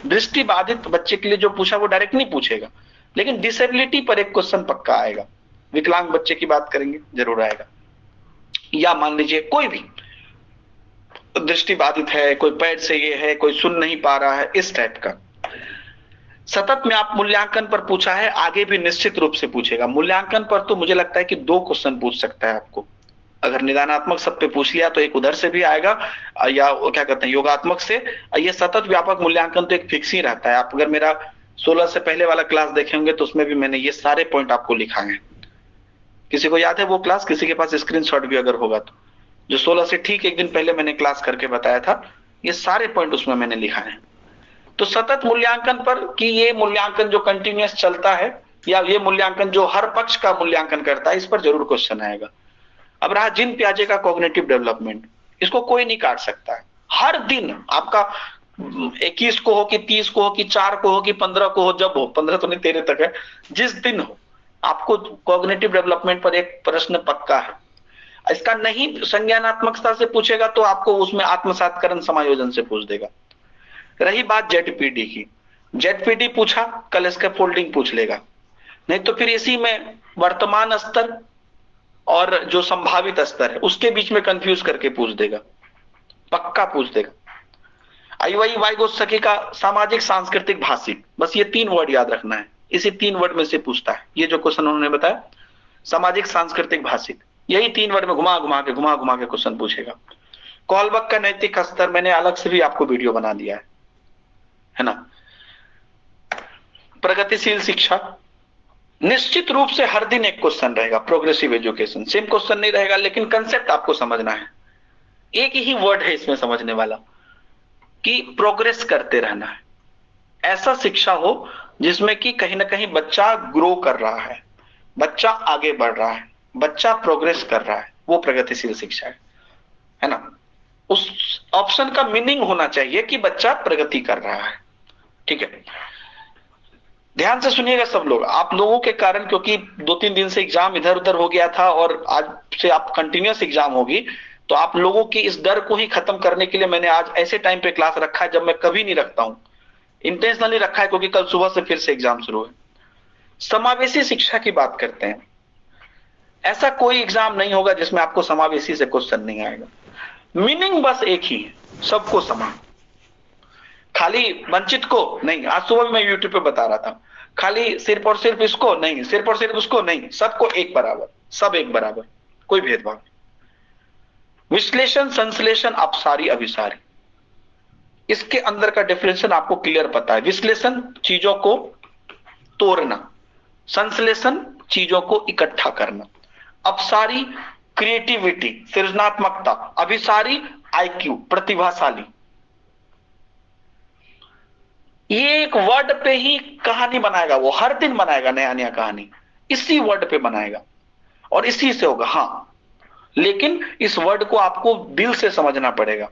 दृष्टि बाधित बच्चे के लिए जो पूछा वो डायरेक्ट नहीं पूछेगा, लेकिन डिसेबिलिटी पर एक क्वेश्चन पक्का आएगा। विकलांग बच्चे की बात करेंगे, जरूर आएगा। या मान लीजिए कोई भी दृष्टि बाधित है, कोई पैर से ये है, कोई सुन नहीं पा रहा है, इस टाइप का। सतत में आप मूल्यांकन पर पूछा है, आगे भी निश्चित रूप से पूछेगा। मूल्यांकन पर तो मुझे लगता है कि 2 क्वेश्चन पूछ सकता है आपको। अगर निदानात्मक सब पे पूछ लिया तो एक उधर से भी आएगा, या क्या कहते हैं योगात्मक से। ये सतत व्यापक मूल्यांकन तो एक फिक्स ही रहता है। आप अगर मेरा 16 से पहले वाला क्लास देखे होंगे तो उसमें भी मैंने ये सारे पॉइंट आपको लिखाए हैं। किसी को याद है वो क्लास? किसी के पास स्क्रीनशॉट भी अगर होगा तो, जो 16 से ठीक एक दिन पहले मैंने क्लास करके बताया था, ये सारे पॉइंट उसमें मैंने लिखाए हैं। तो सतत मूल्यांकन पर कि ये मूल्यांकन जो कंटिन्यूअस चलता है, या ये मूल्यांकन जो हर पक्ष का मूल्यांकन करता है, इस पर जरूर क्वेश्चन आएगा। अब रहा जिन पियाजे का कॉग्निटिव डेवलपमेंट, इसको कोई नहीं काट सकता है। हर दिन आपका 21 को हो कि 30 को हो कि 4 को हो कि 15 को हो, जब हो, 15 तो नहीं 13 तक है, जिस दिन हो, आपको कॉग्निटिव डेवलपमेंट पर एक प्रश्न पक्का है। इसका नहीं संज्ञानात्मकता से पूछेगा तो आपको उसमें आत्मसातकरण समायोजन से पूछ देगा। रही बात जेडपीडी की, जेडपीडी पूछा, कल इसका फोल्डिंग पूछ लेगा। नहीं तो फिर इसी में वर्तमान स्तर और जो संभावित स्तर है उसके बीच में कंफ्यूज करके पूछ देगा, पक्का पूछ देगा। आई वाई गोस्वामी का सामाजिक सांस्कृतिक भाषिक, बस ये 3 वर्ड याद रखना है, इसी 3 वर्ड में से पूछता है। ये जो क्वेश्चन उन्होंने बताया, सामाजिक सांस्कृतिक भाषिक, यही 3 वर्ड में घुमा घुमा के क्वेश्चन पूछेगा। कॉलबर्ग का नैतिक स्तर मैंने अलग से भी आपको वीडियो बना दिया है ना। प्रगतिशील शिक्षा, निश्चित रूप से हर दिन एक क्वेश्चन रहेगा। प्रोग्रेसिव एजुकेशन, सेम क्वेश्चन नहीं रहेगा, लेकिन कंसेप्ट आपको समझना है। एक ही वर्ड है इसमें समझने वाला कि प्रोग्रेस करते रहना है। ऐसा शिक्षा हो जिसमें कि कहीं ना कहीं बच्चा ग्रो कर रहा है, बच्चा आगे बढ़ रहा है, बच्चा प्रोग्रेस कर रहा है, वो प्रगतिशील शिक्षा है ना। उस ऑप्शन का मीनिंग होना चाहिए कि बच्चा प्रगति कर रहा है, ठीक है। ध्यान से सुनिएगा सब लोग, आप लोगों के कारण, क्योंकि 2-3 दिन से एग्जाम इधर उधर हो गया था और आज से आप कंटिन्यूअस एग्जाम होगी, तो आप लोगों की इस डर को ही खत्म करने के लिए मैंने आज ऐसे टाइम पे क्लास रखा है जब मैं कभी नहीं रखता हूं। इंटेंशनली रखा है क्योंकि कल सुबह से फिर से एग्जाम शुरू है। समावेशी शिक्षा की बात करते हैं। ऐसा कोई एग्जाम नहीं होगा जिसमें आपको समावेशी से क्वेश्चन नहीं आएगा। मीनिंग बस एक ही है, सबको समान, खाली वंचित को नहीं। आज सुबह भी मैं यूट्यूब पे बता रहा था, खाली सिर्फ और सिर्फ इसको नहीं, सिर्फ और सिर्फ उसको नहीं, सबको एक बराबर, सब एक बराबर, कोई भेदभाव। विश्लेषण, संश्लेषण, अपसारी, अभिसारी, इसके अंदर का डिफरेंशिएशन आपको क्लियर पता है। विश्लेषण चीजों को तोड़ना, संश्लेषण चीजों को इकट्ठा करना, अपसारी क्रिएटिविटी, सृजनात्मकता, अभिसारी आईक्यू, प्रतिभाशाली। ये एक वर्ड पे ही कहानी बनाएगा, वो हर दिन बनाएगा नया नया कहानी, इसी वर्ड पे बनाएगा और इसी से होगा। हाँ, लेकिन इस वर्ड को आपको दिल से समझना पड़ेगा,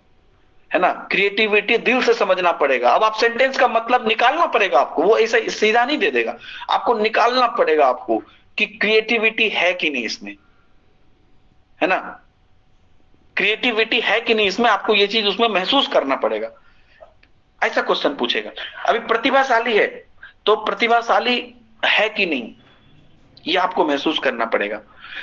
है ना। क्रिएटिविटी दिल से समझना पड़ेगा। अब आप सेंटेंस का मतलब निकालना पड़ेगा आपको, वो ऐसा सीधा नहीं दे देगा, आपको निकालना पड़ेगा आपको कि क्रिएटिविटी है कि नहीं इसमें, है ना, क्रिएटिविटी है कि नहीं इसमें, आपको ये चीज उसमें महसूस करना पड़ेगा, ऐसा क्वेश्चन पूछेगा। अभी प्रतिभाशाली है तो प्रतिभाशाली है कि नहीं ये आपको महसूस करना पड़ेगा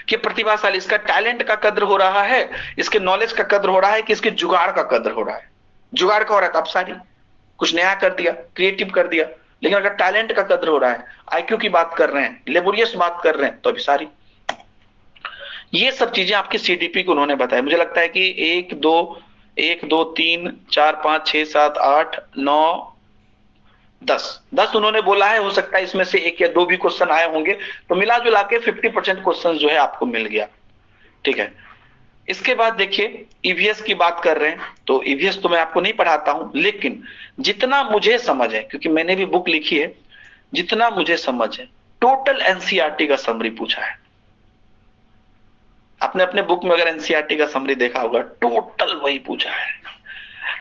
कि प्रतिभाशाली, इसका टैलेंट का कद्र हो रहा है, इसके नॉलेज का कद्र हो रहा है कि इसके जुगाड़ का कद्र हो रहा है। जुगाड़ का हो रहा है तो आप सारी कुछ नया कर दिया, क्रिएटिव कर दिया, लेकिन अगर टैलेंट का कद्र हो रहा है, आईक्यू की बात कर रहे हैं, लेबोरियस बात कर रहे हैं, तो अभी सारी। ये सब चीजें आपके सीडीपी को उन्होंने बताया। मुझे लगता है कि 1 2 3 4 5 6 7 8 9 10 उन्होंने बोला है। हो सकता है इसमें से 1 या 2 भी क्वेश्चन आए होंगे, तो मिला जुला के 50% क्वेश्चन जो है आपको मिल गया। ठीक है, इसके बाद देखिए ईवीएस की बात कर रहे हैं, तो ईवीएस तो मैं आपको नहीं पढ़ाता हूं, लेकिन जितना मुझे समझ है, क्योंकि मैंने भी बुक लिखी है, जितना मुझे समझ है टोटल एनसीईआरटी का समरी पूछा है। आपने अपने बुक में अगर एनसीईआरटी का समरी देखा होगा, टोटल वही पूछा है।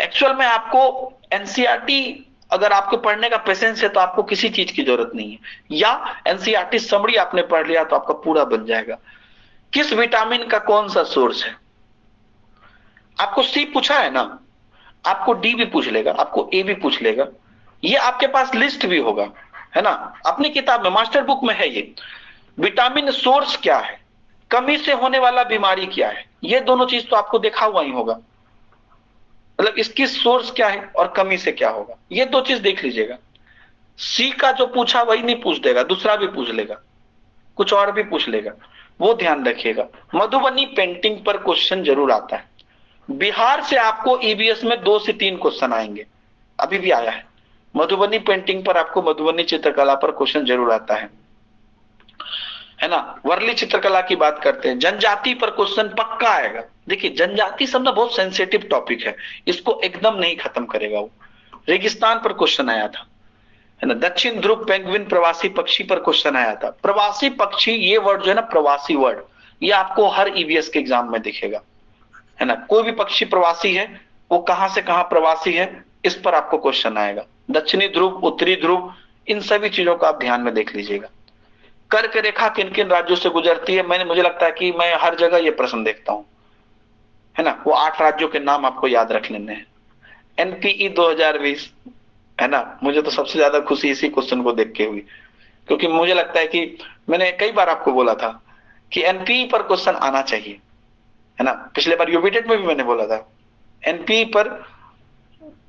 एक्चुअल में आपको एनसीईआरटी अगर आपको पढ़ने का पेशेंस है तो आपको किसी चीज की जरूरत नहीं है, या एनसीईआरटी समरी आपने पढ़ लिया तो आपका पूरा बन जाएगा। किस विटामिन का कौन सा सोर्स है, आपको सी पूछा है ना, आपको डी भी पूछ लेगा, आपको ए भी पूछ लेगा, ये आपके पास लिस्ट भी होगा, है ना, अपनी किताब में मास्टर बुक में है। ये विटामिन सोर्स क्या है, कमी से होने वाला बीमारी क्या है, ये दोनों चीज तो आपको देखा हुआ ही होगा, मतलब इसकी सोर्स क्या है और कमी से क्या होगा, ये 2 चीज देख लीजिएगा। सी का जो पूछा वही नहीं पूछ देगा, दूसरा भी पूछ लेगा, कुछ और भी पूछ लेगा, वो ध्यान रखिएगा। मधुबनी पेंटिंग पर क्वेश्चन जरूर आता है। बिहार से आपको ईवीएस में 2 से 3 क्वेश्चन आएंगे, अभी भी आया है। मधुबनी पेंटिंग पर आपको मधुबनी चित्रकला पर क्वेश्चन जरूर आता है ना। वर्ली चित्रकला की बात करते हैं, जनजाति पर क्वेश्चन पक्का आएगा। देखिए जनजाति शब्द बहुत सेंसिटिव टॉपिक है, इसको एकदम नहीं खत्म करेगा वो। रेगिस्तान पर क्वेश्चन आया था, है ना। दक्षिण ध्रुव पेंगुइन प्रवासी पक्षी पर क्वेश्चन आया था। प्रवासी पक्षी ये वर्ड जो है ना, प्रवासी वर्ड, ये आपको हर ईवीएस के एग्जाम में दिखेगा, है ना। कोई भी पक्षी प्रवासी है, वो कहां से कहां प्रवासी है, इस पर आपको क्वेश्चन आएगा। दक्षिणी ध्रुव, उत्तरी ध्रुव, इन सभी चीजों को आप ध्यान में देख लीजिएगा। कर्क रेखा किन किन राज्यों से गुजरती है, मुझे लगता है कि मैं हर जगह ये प्रश्न देखता हूं, है ना। वो 8 राज्यों के नाम आपको याद रख लेने हैं। एनपीई 2020, है ना, मुझे तो सबसे ज्यादा खुशी इसी क्वेश्चन को देख के हुई, क्योंकि मुझे लगता है कि मैंने कई बार आपको बोला था कि एनपीई पर क्वेश्चन आना चाहिए, है ना। पिछले बार यूबीटेट में भी मैंने बोला था एनपीई पर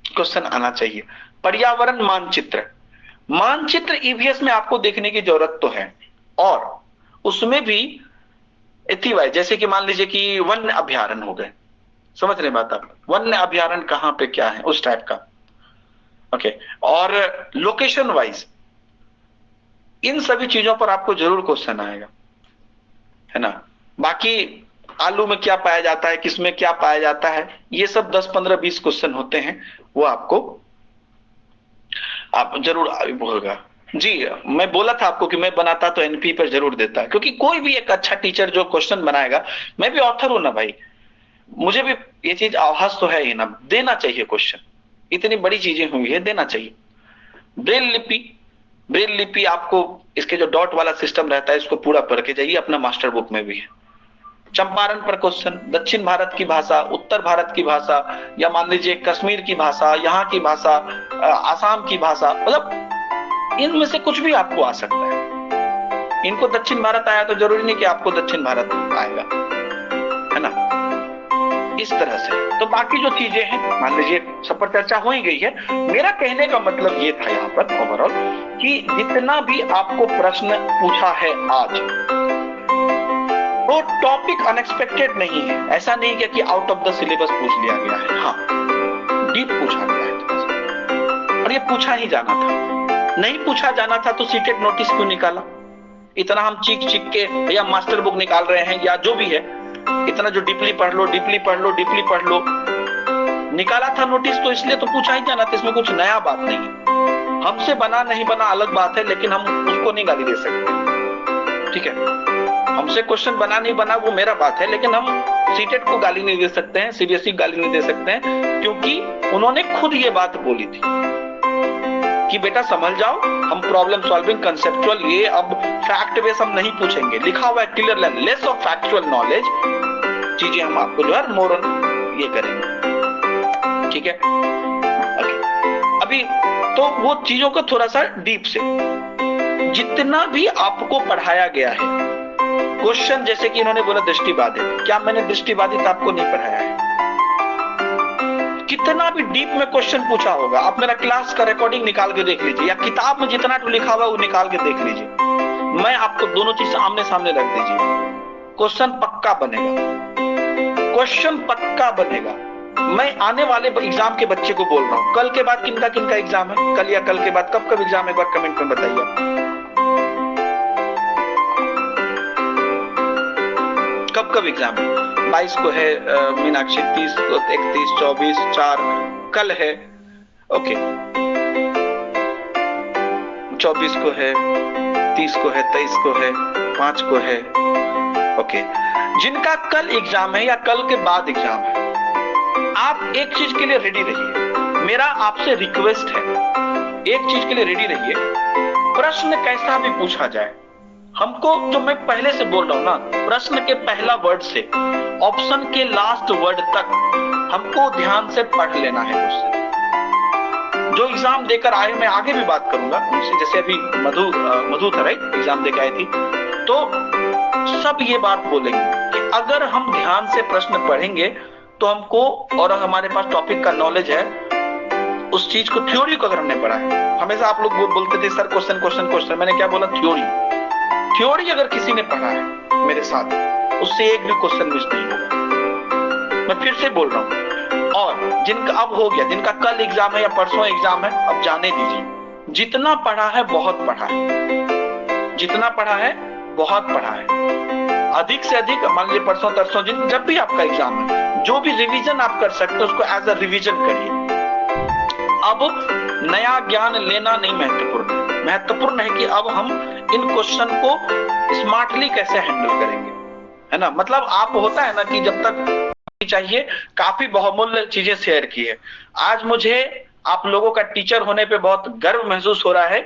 क्वेश्चन आना चाहिए। पर्यावरण मानचित्र, मानचित्र ईवीएस में आपको देखने की जरूरत तो है, और उसमें भी एथिवाई, जैसे कि मान लीजिए कि वन्य अभ्यारण्य हो गए, समझ रहे बात आप, वन्य अभ्यारण्य कहां पे क्या है, उस टाइप का, ओके। और लोकेशन वाइज इन सभी चीजों पर आपको जरूर क्वेश्चन आएगा, है ना। बाकी आलू में क्या पाया जाता है, किसमें क्या पाया जाता है, ये सब 10 15 20 क्वेश्चन होते हैं, वो आपको आप जरूर होगा जी। मैं बोला था आपको कि मैं बनाता तो एनपी पर जरूर देता, क्योंकि कोई भी एक अच्छा टीचर जो क्वेश्चन बनाएगा, मैं भी ऑथर हूं ना भाई, मुझे भी ये चीज आभास तो है ही ना, देना चाहिए क्वेश्चन, इतनी बड़ी चीजें हुई है, देना चाहिए। ब्रेल लिपि, ब्रेल लिपि आपको इसके जो डॉट वाला सिस्टम रहता है, इसको पूरा पढ़ के जाइए, अपना मास्टर बुक में भी है। चंपारण पर क्वेश्चन, दक्षिण भारत की भाषा, उत्तर भारत की भाषा, या मान लीजिए कश्मीर की भाषा, यहाँ की भाषा, आसाम की भाषा, मतलब इनमें से कुछ भी आपको आ सकता है। इनको दक्षिण भारत आया तो जरूरी नहीं कि आपको दक्षिण भारत आएगा, है ना, इस तरह से। तो बाकी जो चीजें हैं, मान लीजिए सब पर चर्चा हो ही गई है। मेरा कहने का मतलब ये था यहाँ पर ओवरऑल कि जितना भी आपको प्रश्न पूछा है आज, तो टॉपिक अनएक्सपेक्टेड नहीं है, ऐसा नहीं है कि आउट ऑफ द सिलेबस पूछ लिया गया है, हाँ डीप पूछा गया है, और ये पूछा ही जाना था। नहीं पूछा जाना था तो सीटेट नोटिस क्यों निकाला, इतना हम चीख चीख के या मास्टर बुक निकाल रहे हैं या जो भी है, इतना जो डीपली पढ़ लो, डीपली पढ़ लो, डीपली पढ़ लो, निकाला था नोटिस तो इसलिए तो पूछा ही जाना था, इसमें कुछ नया बात नहीं। हमसे बना नहीं बना अलग बात है, लेकिन हम उसको नहीं गाली दे सकते, ठीक है। हमसे क्वेश्चन बना नहीं बना वो मेरा बात है, लेकिन हम सीटेट को गाली नहीं दे सकते हैं, सीबीएसई गाली नहीं दे सकते हैं, क्योंकि उन्होंने खुद ये बात बोली थी कि बेटा समझ जाओ, हम प्रॉब्लम सॉल्विंग कंसेप्चुअल, ये अब फैक्ट बेस हम नहीं पूछेंगे, लिखा हुआ है clear, less of factual knowledge चीजें हम आपको जो है मोर ये करेंगे, ठीक है। अभी तो वो चीजों को थोड़ा सा डीप से, जितना भी आपको पढ़ाया गया है क्वेश्चन, जैसे कि इन्होंने बोला दृष्टिबाधित, क्या मैंने दृष्टिबाधित आपको नहीं पढ़ाया है? कितना भी डीप में क्वेश्चन पूछा होगा, आप मेरा क्लास का रिकॉर्डिंग निकाल के देख लीजिए, या किताब में जितना लिखा हुआ वो निकाल के देख लीजिए, मैं आपको दोनों चीज आमने सामने रख दीजिए, क्वेश्चन पक्का बनेगा, क्वेश्चन पक्का बनेगा। मैं आने वाले एग्जाम के बच्चे को बोल रहा हूं, कल के बाद किनका किनका एग्जाम है, कल या कल के बाद कब कब एग्जाम है, एक बार कमेंट में बताइए कब कब एग्जाम है। 22 को है मीनाक्षी, 30 को 31, 24, 4 कल है, ओके, 24 को है, 30 को है, 23 को है, 5 को है, ओके। जिनका कल एग्जाम है या कल के बाद एग्जाम है, आप एक चीज के लिए रेडी रहिए, मेरा आपसे रिक्वेस्ट है, एक चीज के लिए रेडी रहिए, प्रश्न कैसा भी पूछा जाए, हमको जो मैं पहले से बोल रहा हूं ना, प्रश्न के पहला वर्ड से ऑप्शन के लास्ट वर्ड तक हमको ध्यान से पढ़ लेना है उससे। जो एग्जाम देकर आए, मैं आगे भी बात करूंगा उनसे, जैसे अभी मधु था राइट, एग्जाम देकर आई थी, तो सब ये बात बोलेंगे कि अगर हम ध्यान से प्रश्न पढ़ेंगे तो हमको, और हमारे पास टॉपिक का नॉलेज है, उस चीज को, थ्योरी को अगर हमने पढ़ा है, हमेशा आप लोग बोलते थे सर क्वेश्चन क्वेश्चन क्वेश्चन, मैंने क्या बोला, थ्योरी अगर किसी ने पढ़ा है मेरे साथ, उससे एक भी क्वेश्चन मिस नहीं होगा, मैं फिर से बोल रहा हूं। और जिनका अब हो गया, जिनका कल एग्जाम है या परसों एग्जाम है, अब जाने दीजिए, जितना पढ़ा है बहुत पढ़ा है, जितना पढ़ा है बहुत पढ़ा है, अधिक से अधिक, मान लीजिए परसों तरसों जब भी आपका एग्जाम है, जो भी रिवीजन आप कर सकते हो उसको एज अ रिवीजन करिए। अब नया ज्ञान लेना नहीं महत्वपूर्ण है, महत्वपूर्ण है कि अब हम इन क्वेश्चन को स्मार्टली कैसे हैंडल करेंगे, है ना। मतलब आप, होता है ना कि जब तक चाहिए, काफी बहुमूल्य चीजें शेयर की है। आज मुझे आप लोगों का टीचर होने पे बहुत गर्व महसूस हो रहा है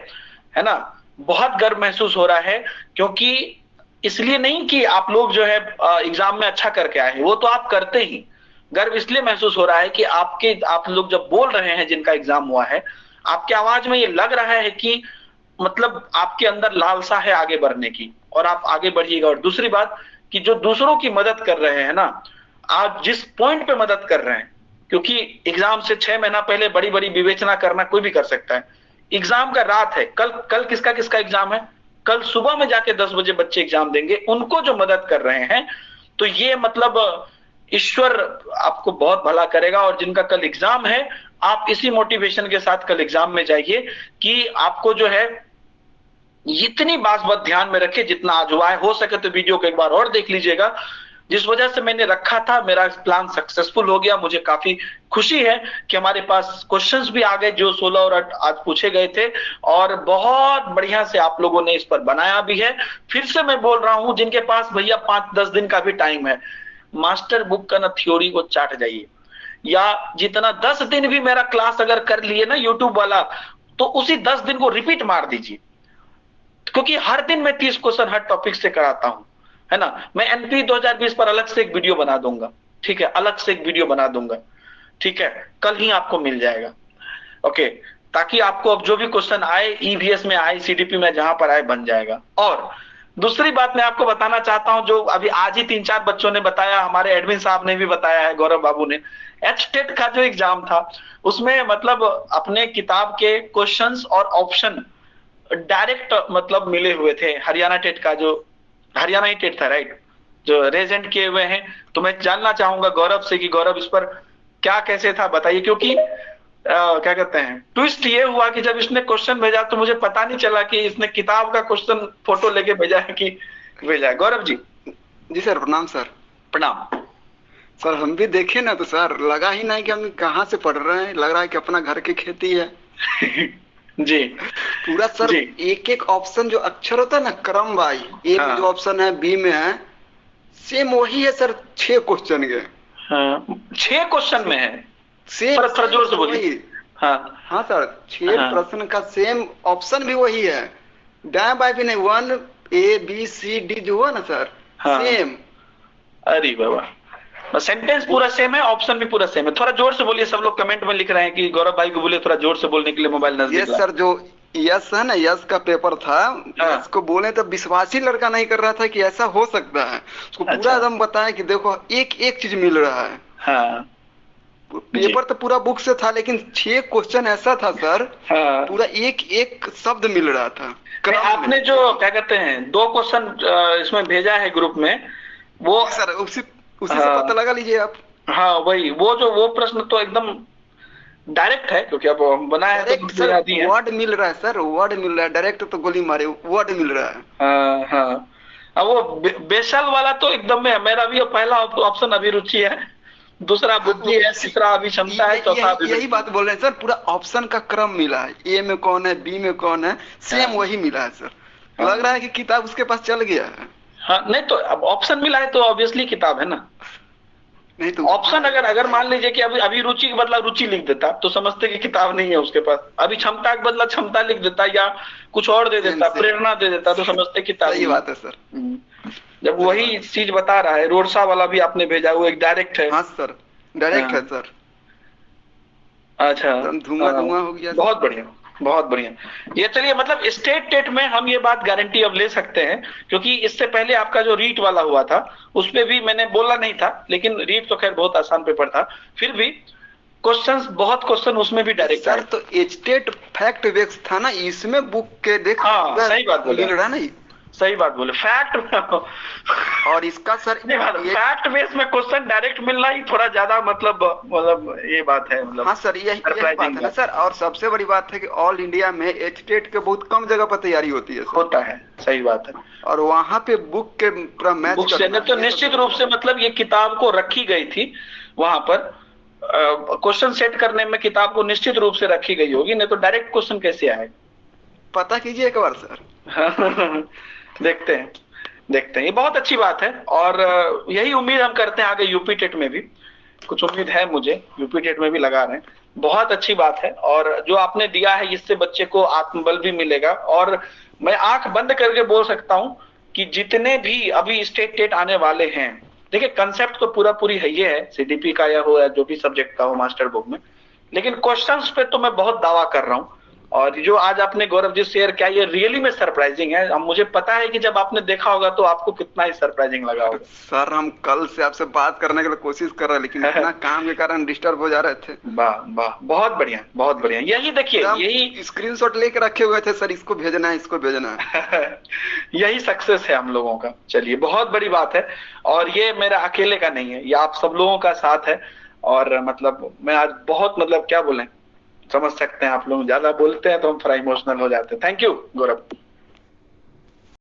ना, बहुत गर्व महसूस हो रहा है, क्योंकि इसलिए नहीं कि आप लोग जो है एग्जाम में अच्छा करके आए हैं, वो तो आप करते ही, गर्व इसलिए महसूस हो रहा है कि आप लोग जब बोल रहे हैं, जिनका एग्जाम हुआ है, आपकी आवाज में ये लग रहा है कि मतलब आपके अंदर लालसा है आगे बढ़ने की, और आप आगे बढ़िएगा। और दूसरी बात कि जो दूसरों की मदद कर रहे हैं ना, आप जिस पॉइंट पे मदद कर रहे हैं, क्योंकि एग्जाम से 6 महीना पहले बड़ी बड़ी विवेचना करना कोई भी कर सकता है, एग्जाम का रात है, कल किसका किसका एग्जाम है, कल सुबह में जाके 10 बजे बच्चे एग्जाम देंगे, उनको जो मदद कर रहे हैं, तो ये मतलब ईश्वर आपको बहुत भला करेगा। और जिनका कल एग्जाम है, आप इसी मोटिवेशन के साथ कल एग्जाम में जाइए कि आपको जो है इतनी बात ध्यान में रखे जितना आज हुआ है। हो सके तो वीडियो को एक बार और देख लीजिएगा। जिस वजह से मैंने रखा था, मेरा प्लान सक्सेसफुल हो गया। मुझे काफी खुशी है कि हमारे पास क्वेश्चंस भी आ गए जो 16 और 8 आज पूछे गए थे, और बहुत बढ़िया से आप लोगों ने इस पर बनाया भी है। फिर से मैं बोल रहा हूं, जिनके पास भैया 5-10 दिन का भी टाइम है, मास्टर बुक का ना थ्योरी को चाट जाइए, या जितना 10 दिन भी मेरा क्लास अगर कर लिए ना यूट्यूब वाला, तो उसी 10 दिन को रिपीट मार दीजिए, क्योंकि हर दिन मैं 30 क्वेश्चन हर टॉपिक से कराता हूं, है ना। मैं एनपी 2020 पर अलग से एक वीडियो बना दूंगा, ठीक है, अलग से एक वीडियो बना दूंगा, ठीक है, कल ही आपको मिल जाएगा, ओके, ताकि आपको अब जो भी क्वेश्चन आए, ईवीएस में आए, सीडीपी में जहां पर आए, बन जाएगा। और दूसरी बात मैं आपको बताना चाहता हूं, जो अभी आज ही 3-4 बच्चों ने बताया, हमारे एडमिन साहब ने भी बताया है, गौरव बाबू ने, एचटेट का जो एग्जाम था उसमें मतलब अपने किताब के क्वेश्चंस और ऑप्शन डायरेक्ट मतलब मिले हुए थे। हरियाणा टेट का, जो हरियाणा ही टेट था राइट, जो रेजेंट किए हुए हैं। तो मैं जानना चाहूंगा गौरव से कि गौरव इस पर क्या कैसे था बताइए, क्योंकि क्या कहते हैं, ट्विस्ट ये हुआ कि जब इसने क्वेश्चन भेजा तो मुझे पता नहीं चला कि इसने किताब का क्वेश्चन फोटो लेके भेजा है कि भेजा है। गौरव जी। जी सर, प्रणाम सर। प्रणाम सर। हम भी देखे ना तो सर लगा ही नहीं कि हम कहाँ से पढ़ रहे हैं, लग रहा है कि अपना घर की खेती है। जी पूरा सर जी। एक एक ऑप्शन जो अक्षर होता है ना, क्रम वाई, ए में जो ऑप्शन है, बी में है, सेम वही है सर। 6 क्वेश्चन के। हाँ, 6 क्वेश्चन में है सेम। पर जोर से बोलिए। हाँ हाँ सर, 6 प्रश्न का सेम ऑप्शन भी वही है, दाएं बाएं भी नहीं, 1 A B C D जो हुआ ना सर, सेम। अरे बाबा, सेंटेंस पूरा सेम है, ऑप्शन भी पूरा सेम है। थोड़ा जोर से बोलिए, सब लोग कमेंट में लिख रहे हैं कि गौरव भाई को बोलिए थोड़ा जोर से बोलने के लिए, मोबाइल नजदीक। ये सर जो यस है ना, यस का पेपर था, यस को बोले तो विश्वास ही लड़का नहीं कर रहा था कि ऐसा हो सकता है। उसको पूरा एकदम बताया कि देखो एक एक चीज मिल रहा है। हाँ पेपर तो पूरा बुक से था, लेकिन 6 क्वेश्चन ऐसा था सर, हाँ। पूरा एक एक शब्द मिल रहा था। आपने जो क्या कहते हैं 2 क्वेश्चन इसमें भेजा है ग्रुप में, वो सर उसी से पता लगा लीजिए आप। हाँ वही, वो प्रश्न तो एकदम डायरेक्ट है, क्योंकि अब बनाया है तो सर वर्ड मिल रहा है सर, वर्ड मिल रहा है। डायरेक्ट तो गोली मारे, वर्ड मिल रहा है। हाँ हाँ। अब वो बेसल वाला तो एकदम में, मेरा भी पहला ऑप्शन अभिरुचि है, दूसरा बुद्धि है, तीसरा अभिक्षमता है, चौथा यही बात बोल रहे हैं सर, पूरा ऑप्शन का क्रम मिला है। ए में कौन है, बी में कौन है, सेम वही मिला है सर। लग रहा है कि किताब उसके पास चल गया है। हाँ नहीं तो अब ऑप्शन मिला है तो ऑब्वियसली किताब है ना। नहीं तो ऑप्शन अगर मान लीजिए कि अभी रुचि के बदला रुचि लिख देता तो समझते कि किताब नहीं है उसके पास। अभी क्षमता के बदला क्षमता लिख देता या कुछ और दे देता, प्रेरणा दे देता, तो समझते किताब। सही बात है सर। जब वही चीज बता रहा है। रोडसा वाला भी आपने भेजा, वो एक डायरेक्ट है। हाँ सर, डायरेक्ट है सर। अच्छा, धुआं हो गया। बहुत बढ़िया, बहुत बढ़िया। ये चलिए, मतलब स्टेट टेट में हम ये बात गारंटी अब ले सकते हैं, क्योंकि इससे पहले आपका जो रीट वाला हुआ था उसपे भी मैंने बोला नहीं था, लेकिन रीट तो खैर बहुत आसान पेपर था, फिर भी बहुत क्वेश्चन उसमें भी डायरेक्ट सर। तो स्टेट फैक्ट बेस्ड था ना, इसमें बुक के देख। हाँ सही बात बोले, मिल रहा नहीं, सही बात बोले। फैक्ट और इसका सर फैक्ट बेस में क्वेश्चन डायरेक्ट मिलना ही थोड़ा ज्यादा मतलब ये बात है, मतलब। हाँ सर, यही बात है ना सर। और सबसे बड़ी बात है कि ऑल इंडिया में स्टेट के बहुत कम जगह पर तैयारी होती है। होता है, सही बात है। और वहाँ पे बुक के पूरा मैच बुक से तो निश्चित रूप से, मतलब ये किताब को रखी गई थी वहां पर, क्वेश्चन सेट करने में किताब को निश्चित रूप से रखी गई होगी, नहीं तो डायरेक्ट क्वेश्चन कैसे आए, पता कीजिए एक बार सर। देखते हैं। ये बहुत अच्छी बात है, और यही उम्मीद हम करते हैं आगे यूपी टेट में भी। कुछ उम्मीद है मुझे, यूपी टेट में भी लगा रहे हैं। बहुत अच्छी बात है, और जो आपने दिया है इससे बच्चे को आत्मबल भी मिलेगा। और मैं आंख बंद करके बोल सकता हूं कि जितने भी अभी स्टेट टेट आने वाले हैं, देखिए कंसेप्ट तो पूरी है, ये है सीडीपी का या हो या जो भी सब्जेक्ट का हो मास्टर बुक में, लेकिन क्वेश्चंस पे तो मैं बहुत दावा कर रहा हूं। और जो आज आपने गौरव जी शेयर किया, ये रियली में सरप्राइजिंग है। अब मुझे पता है कि जब आपने देखा होगा तो आपको कितना ही सरप्राइजिंग लगा होगा। सर हम कल से आपसे बात करने के लिए कोशिश कर रहे हैं, लेकिन इतना काम के कारण डिस्टर्ब हो जा रहे थे। वाह वाह, बहुत बढ़िया, बहुत बढ़िया। यही देखिए, यही स्क्रीनशॉट लेके रखे हुए थे सर, इसको भेजना है, इसको भेजना है। यही सक्सेस है हम लोगों का। चलिए, बहुत बड़ी बात है, और ये मेरा अकेले का नहीं है, ये आप सब लोगों का साथ है। और मतलब मैं आज बहुत, मतलब क्या बोलें, समझ सकते हैं आप लोग, ज्यादा बोलते हैं तो हम थोड़ा इमोशनल हो जाते हैं। Thank you Gaurav.